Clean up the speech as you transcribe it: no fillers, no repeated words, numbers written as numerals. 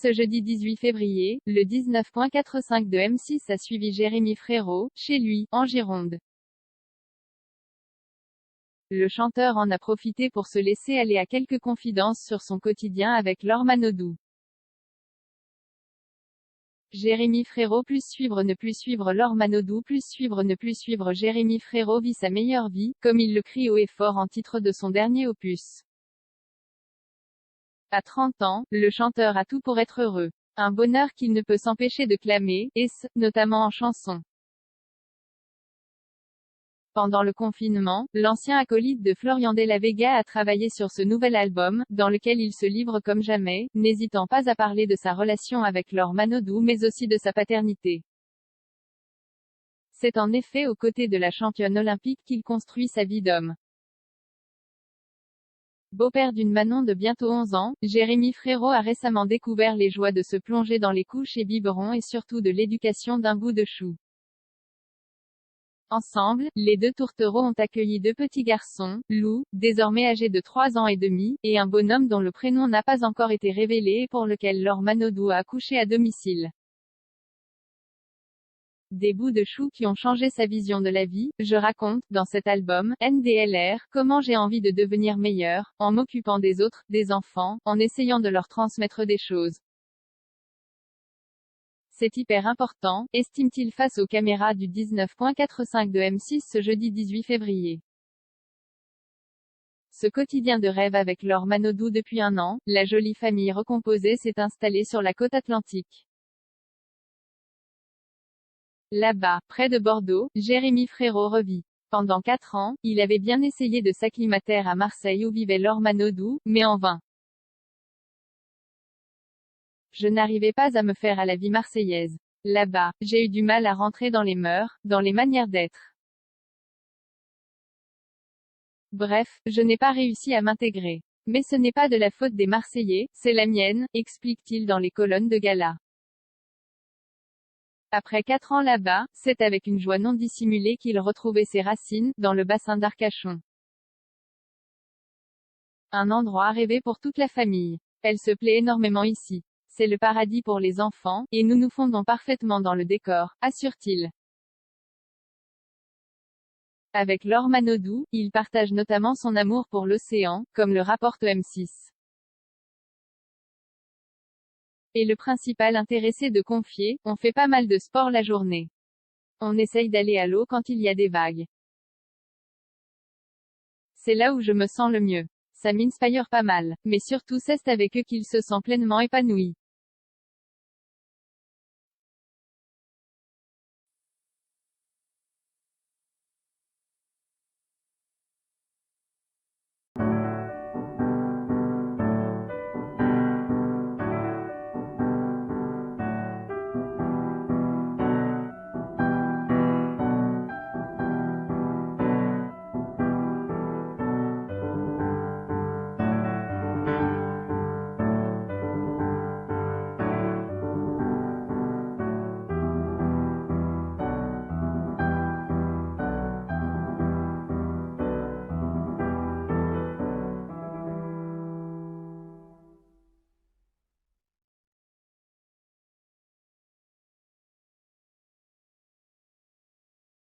ce jeudi 18 février, le 19.45 de M6 a suivi Jérémy Frérot, chez lui, en Gironde. Le chanteur en a profité pour se laisser aller à quelques confidences sur son quotidien avec Laure Manodou. Jérémy Frérot plus suivre ne plus suivre Laure Manodou plus suivre ne plus suivre Jérémy Frérot vit sa meilleure vie, comme il le crie haut et fort en titre de son dernier opus. À 30 ans, le chanteur a tout pour être heureux. Un bonheur qu'il ne peut s'empêcher de clamer, et notamment en chanson. Pendant le confinement, l'ancien acolyte de Florian Della Vega a travaillé sur ce nouvel album, dans lequel il se livre comme jamais, n'hésitant pas à parler de sa relation avec Laure Manodou mais aussi de sa paternité. C'est en effet aux côtés de la championne olympique qu'il construit sa vie d'homme. Beau-père d'une Manon de bientôt 11 ans, Jérémy Frérot a récemment découvert les joies de se plonger dans les couches et biberons et surtout de l'éducation d'un bout de chou. Ensemble, les deux tourtereaux ont accueilli deux petits garçons, Lou, désormais âgé de 3 ans et demi, et un bonhomme dont le prénom n'a pas encore été révélé et pour lequel Laure Manodou a accouché à domicile. Des bouts de chou qui ont changé sa vision de la vie. Je raconte, dans cet album, NDLR, comment j'ai envie de devenir meilleur, en m'occupant des autres, des enfants, en essayant de leur transmettre des choses. C'est hyper important, estime-t-il face aux caméras du 19.45 de M6 ce jeudi 18 février. Ce quotidien de rêve avec Laure Manodou depuis un an, la jolie famille recomposée s'est installée sur la côte atlantique. Là-bas, près de Bordeaux, Jérémy Frérot revit. Pendant 4 ans, il avait bien essayé de s'acclimater à Marseille où vivait Laure Manodou, mais en vain. Je n'arrivais pas à me faire à la vie marseillaise. Là-bas, j'ai eu du mal à rentrer dans les mœurs, dans les manières d'être. Bref, je n'ai pas réussi à m'intégrer. Mais ce n'est pas de la faute des Marseillais, c'est la mienne, explique-t-il dans les colonnes de gala. Après 4 ans là-bas, c'est avec une joie non dissimulée qu'il retrouvait ses racines, dans le bassin d'Arcachon. Un endroit rêvé pour toute la famille. Elle se plaît énormément ici. C'est le paradis pour les enfants, et nous nous fondons parfaitement dans le décor, assure-t-il. Avec Laure Manodou, il partage notamment son amour pour l'océan, comme le rapporte M6. Et le principal intéressé de confier, on fait pas mal de sport la journée. On essaye d'aller à l'eau quand il y a des vagues. C'est là où je me sens le mieux. Ça m'inspire pas mal. Mais surtout c'est avec eux qu'il se sent pleinement épanoui.